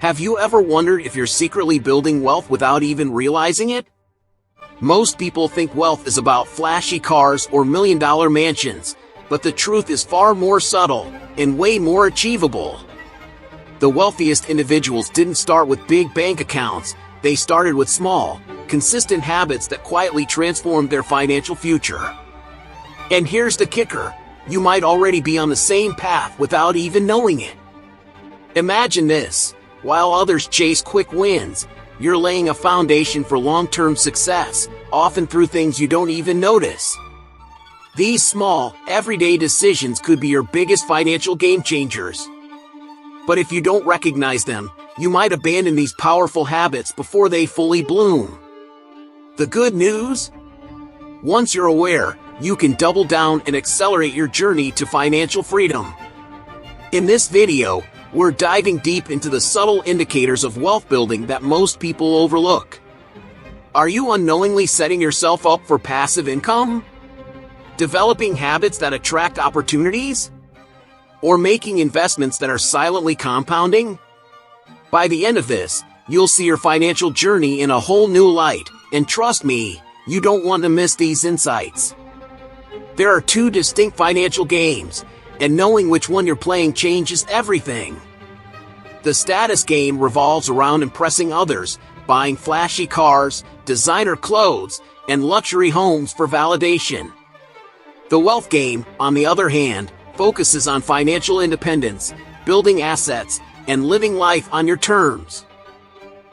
Have you ever wondered if you're secretly building wealth without even realizing it? Most people think wealth is about flashy cars or million-dollar mansions, but the truth is far more subtle and way more achievable. The wealthiest individuals didn't start with big bank accounts. They started with small, consistent habits that quietly transformed their financial future. And here's the kicker: you might already be on the same path without even knowing it. Imagine this: while others chase quick wins, you're laying a foundation for long-term success, often through things you don't even notice. These small, everyday decisions could be your biggest financial game changers. But if you don't recognize them, you might abandon these powerful habits before they fully bloom. The good news? Once you're aware, you can double down and accelerate your journey to financial freedom. In this video, we're diving deep into the subtle indicators of wealth building that most people overlook. Are you unknowingly setting yourself up for passive income? Developing habits that attract opportunities? Or making investments that are silently compounding? By the end of this, you'll see your financial journey in a whole new light, and trust me, you don't want to miss these insights. There are two distinct financial games, and knowing which one you're playing changes everything. The status game revolves around impressing others, buying flashy cars, designer clothes, and luxury homes for validation. The wealth game, on the other hand, focuses on financial independence, building assets, and living life on your terms.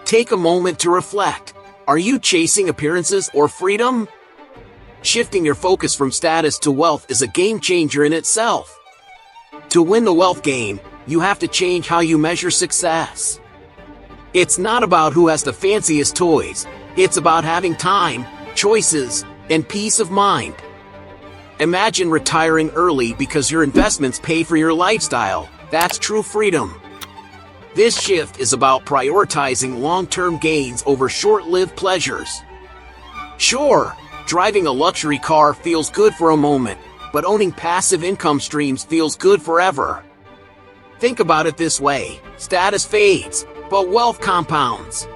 Take a moment to reflect. Are you chasing appearances or freedom? Shifting your focus from status to wealth is a game changer in itself. To win the wealth game, you have to change how you measure success. It's not about who has the fanciest toys. It's about having time, choices, and peace of mind. Imagine retiring early because your investments pay for your lifestyle. That's true freedom. This shift is about prioritizing long-term gains over short-lived pleasures. Sure, driving a luxury car feels good for a moment, but owning passive income streams feels good forever. Think about it this way: status fades, but wealth compounds.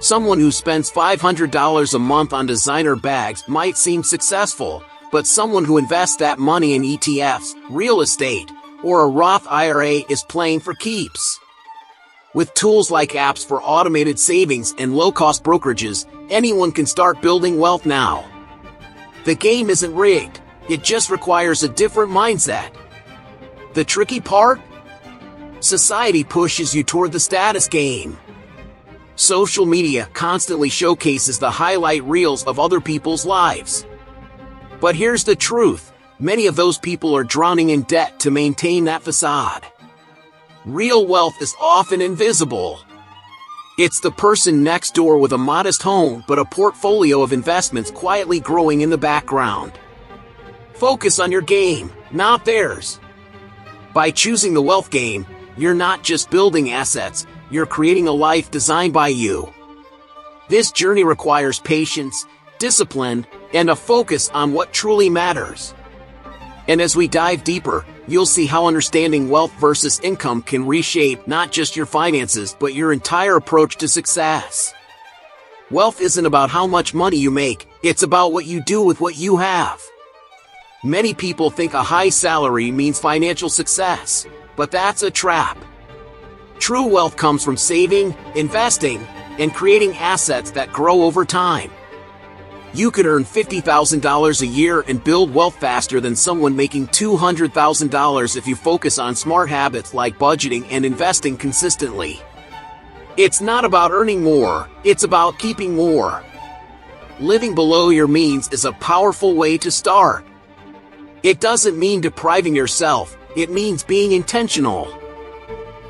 Someone who spends $500 a month on designer bags might seem successful, but someone who invests that money in ETFs, real estate, or a Roth IRA is playing for keeps. With tools like apps for automated savings and low-cost brokerages, anyone can start building wealth now. The game isn't rigged, it just requires a different mindset. The tricky part? Society pushes you toward the status game. Social media constantly showcases the highlight reels of other people's lives. But here's the truth: many of those people are drowning in debt to maintain that facade. Real wealth is often invisible. It's the person next door with a modest home but a portfolio of investments quietly growing in the background. Focus on your game, not theirs. By choosing the wealth game, you're not just building assets, you're creating a life designed by you. This journey requires patience, discipline, and a focus on what truly matters. And as we dive deeper, you'll see how understanding wealth versus income can reshape not just your finances but your entire approach to success. Wealth isn't about how much money you make, it's about what you do with what you have. Many people think a high salary means financial success, but that's a trap. True wealth comes from saving, investing, and creating assets that grow over time. You could earn $50,000 a year and build wealth faster than someone making $200,000 if you focus on smart habits like budgeting and investing consistently. It's not about earning more, it's about keeping more. Living below your means is a powerful way to start. It doesn't mean depriving yourself, it means being intentional.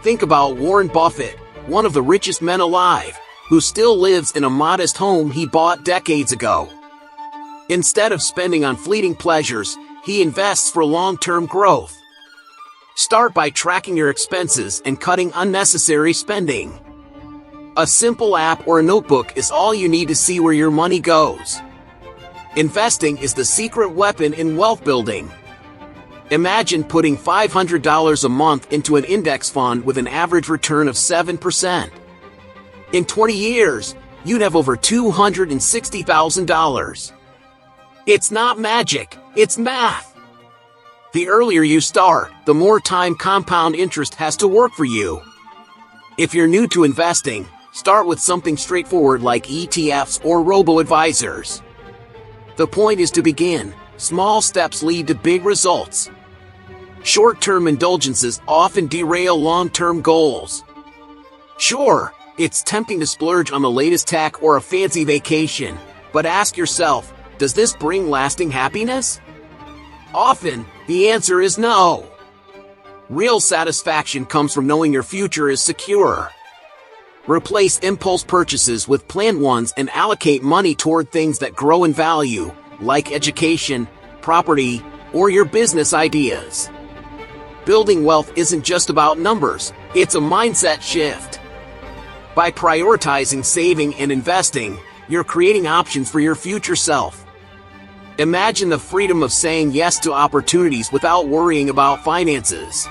Think about Warren Buffett, one of the richest men alive, who still lives in a modest home he bought decades ago. Instead of spending on fleeting pleasures, he invests for long-term growth. Start by tracking your expenses and cutting unnecessary spending. A simple app or a notebook is all you need to see where your money goes. Investing is the secret weapon in wealth building. Imagine putting $500 a month into an index fund with an average return of 7%. In 20 years, you'd have over $260,000. It's not magic, it's math. The earlier you start, the more time compound interest has to work for you. If you're new to investing, start with something straightforward like ETFs or robo-advisors. The point is to begin. Small steps lead to big results. Short-term indulgences often derail long-term goals. Sure, it's tempting to splurge on the latest tech or a fancy vacation, but ask yourself, does this bring lasting happiness? Often, the answer is no. Real satisfaction comes from knowing your future is secure. Replace impulse purchases with planned ones and allocate money toward things that grow in value, like education, property, or your business ideas. Building wealth isn't just about numbers, it's a mindset shift. By prioritizing saving and investing, you're creating options for your future self. Imagine the freedom of saying yes to opportunities without worrying about finances.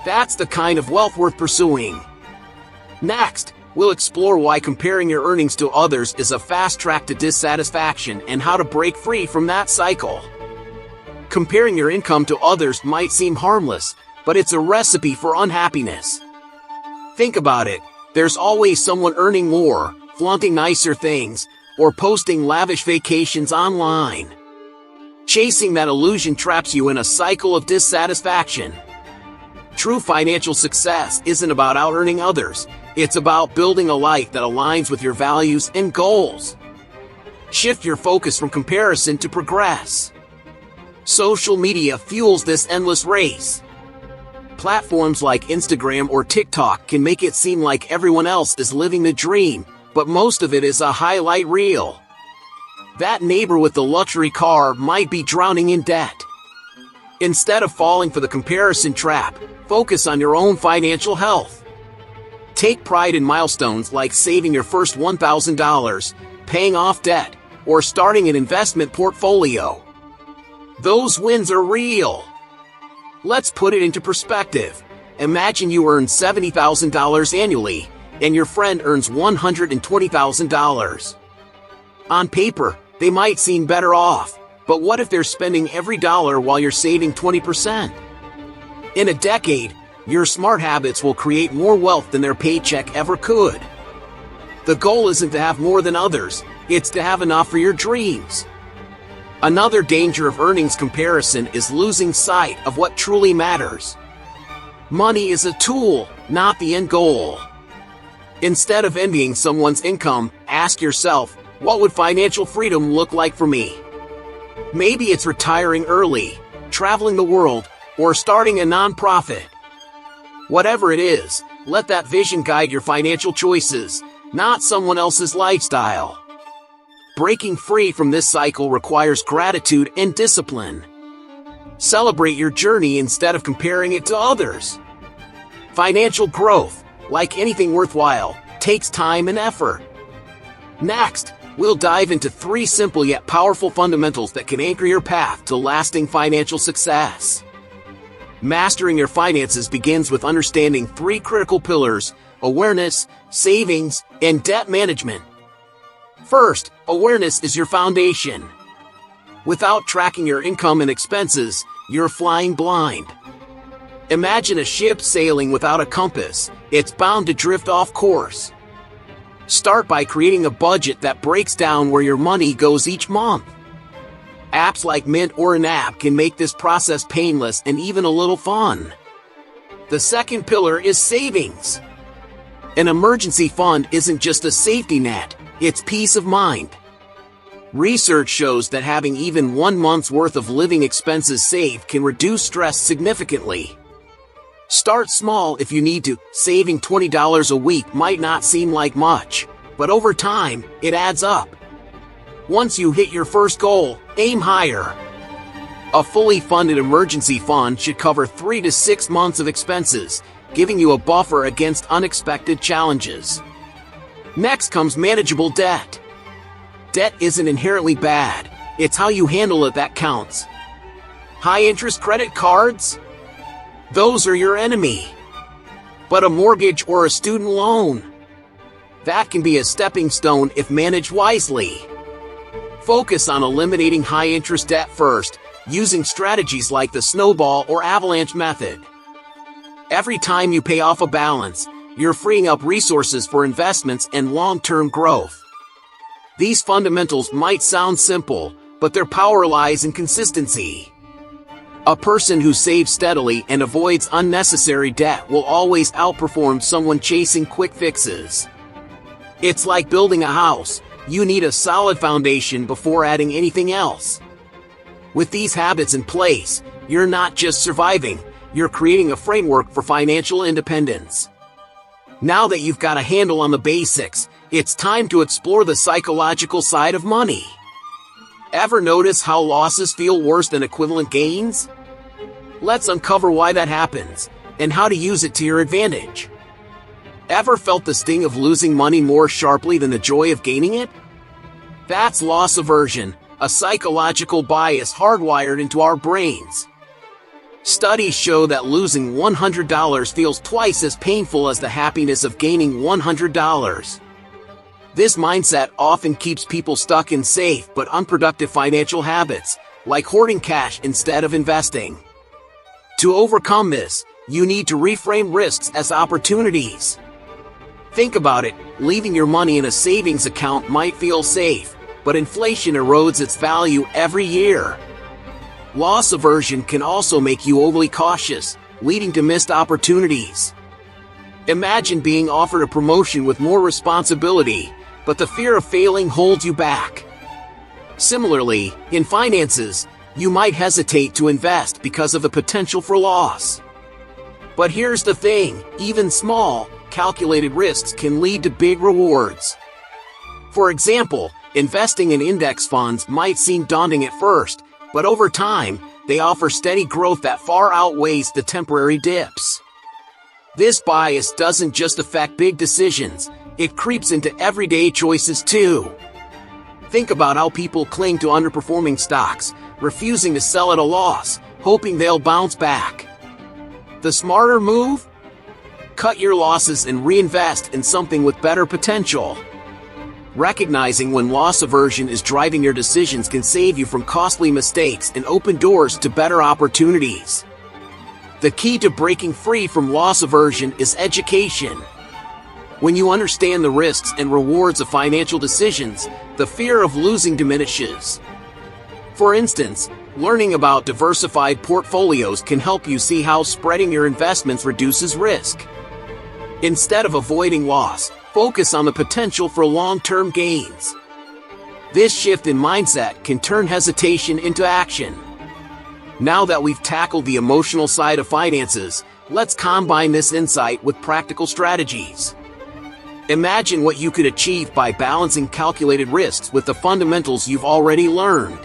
That's the kind of wealth worth pursuing. Next, we'll explore why comparing your earnings to others is a fast track to dissatisfaction and how to break free from that cycle. Comparing your income to others might seem harmless, but it's a recipe for unhappiness. Think about it. There's always someone earning more, flaunting nicer things, or posting lavish vacations online. Chasing that illusion traps you in a cycle of dissatisfaction. True financial success isn't about out-earning others. It's about building a life that aligns with your values and goals. Shift your focus from comparison to progress. Social media fuels this endless race. Platforms like Instagram or TikTok can make it seem like everyone else is living the dream, but most of it is a highlight reel. That neighbor with the luxury car might be drowning in debt. Instead of falling for the comparison trap, focus on your own financial health. Take pride in milestones like saving your first $1,000, paying off debt, or starting an investment portfolio. Those wins are real. Let's put it into perspective. Imagine you earn $70,000 annually, and your friend earns $120,000. On paper, they might seem better off, but what if they're spending every dollar while you're saving 20%? In a decade, your smart habits will create more wealth than their paycheck ever could. The goal isn't to have more than others, it's to have enough for your dreams. Another danger of earnings comparison is losing sight of what truly matters. Money is a tool, not the end goal. Instead of envying someone's income, ask yourself, what would financial freedom look like for me? Maybe it's retiring early, traveling the world, or starting a nonprofit. Whatever it is, let that vision guide your financial choices, not someone else's lifestyle. Breaking free from this cycle requires gratitude and discipline. Celebrate your journey instead of comparing it to others. Financial growth, like anything worthwhile, takes time and effort. Next, we'll dive into 3 simple yet powerful fundamentals that can anchor your path to lasting financial success. Mastering your finances begins with understanding 3 critical pillars: awareness, savings, and debt management. First, awareness is your foundation. Without tracking your income and expenses, you're flying blind. Imagine a ship sailing without a compass. It's bound to drift off course. Start by creating a budget that breaks down where your money goes each month. Apps like Mint or Enapp can make this process painless and even a little fun. The second pillar is savings. An emergency fund isn't just a safety net, it's peace of mind. Research shows that having even 1 month's worth of living expenses saved can reduce stress significantly. Start small if you need to. Saving $20 a week might not seem like much, but over time, it adds up. Once you hit your first goal, aim higher. A fully funded emergency fund should cover 3 to 6 months of expenses, giving you a buffer against unexpected challenges. Next comes manageable debt. Debt isn't inherently bad, it's how you handle it that counts. High-interest credit cards? Those are your enemy. But a mortgage or a student loan? That can be a stepping stone if managed wisely. Focus on eliminating high-interest debt first, using strategies like the snowball or avalanche method. Every time you pay off a balance, you're freeing up resources for investments and long-term growth. These fundamentals might sound simple, but their power lies in consistency. A person who saves steadily and avoids unnecessary debt will always outperform someone chasing quick fixes. It's like building a house. You need a solid foundation before adding anything else. With these habits in place, you're not just surviving, you're creating a framework for financial independence. Now that you've got a handle on the basics, it's time to explore the psychological side of money. Ever notice how losses feel worse than equivalent gains? Let's uncover why that happens, and how to use it to your advantage. Ever felt the sting of losing money more sharply than the joy of gaining it? That's loss aversion, a psychological bias hardwired into our brains. Studies show that losing $100 feels twice as painful as the happiness of gaining $100. This mindset often keeps people stuck in safe but unproductive financial habits, like hoarding cash instead of investing. To overcome this, you need to reframe risks as opportunities. Think about it, leaving your money in a savings account might feel safe, but inflation erodes its value every year. Loss aversion can also make you overly cautious, leading to missed opportunities. Imagine being offered a promotion with more responsibility, but the fear of failing holds you back. Similarly, in finances, you might hesitate to invest because of the potential for loss. But here's the thing, even small, calculated risks can lead to big rewards. For example, investing in index funds might seem daunting at first, but over time, they offer steady growth that far outweighs the temporary dips. This bias doesn't just affect big decisions, it creeps into everyday choices too. Think about how people cling to underperforming stocks, refusing to sell at a loss, hoping they'll bounce back. The smarter move? Cut your losses and reinvest in something with better potential. Recognizing when loss aversion is driving your decisions can save you from costly mistakes and open doors to better opportunities. The key to breaking free from loss aversion is education. When you understand the risks and rewards of financial decisions, the fear of losing diminishes. For instance, learning about diversified portfolios can help you see how spreading your investments reduces risk. Instead of avoiding loss, focus on the potential for long-term gains. This shift in mindset can turn hesitation into action. Now that we've tackled the emotional side of finances, let's combine this insight with practical strategies. Imagine what you could achieve by balancing calculated risks with the fundamentals you've already learned.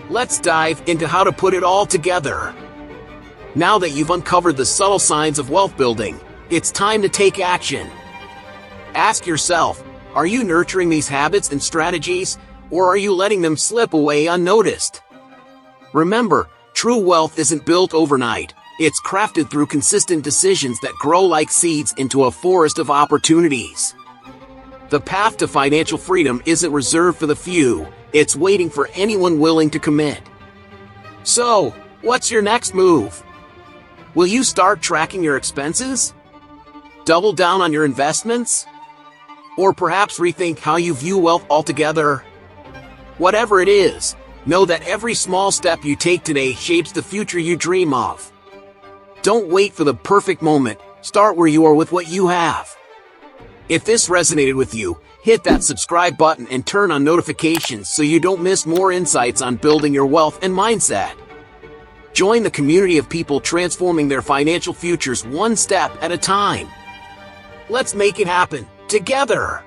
Let's dive into how to put it all together. Now that you've uncovered the subtle signs of wealth building, it's time to take action. Ask yourself, are you nurturing these habits and strategies, or are you letting them slip away unnoticed? Remember, true wealth isn't built overnight. It's crafted through consistent decisions that grow like seeds into a forest of opportunities. The path to financial freedom isn't reserved for the few, it's waiting for anyone willing to commit. So, what's your next move? Will you start tracking your expenses? Double down on your investments? Or perhaps rethink how you view wealth altogether? Whatever it is, know that every small step you take today shapes the future you dream of. Don't wait for the perfect moment, start where you are with what you have. If this resonated with you, hit that subscribe button and turn on notifications so you don't miss more insights on building your wealth and mindset. Join the community of people transforming their financial futures one step at a time. Let's make it happen, together!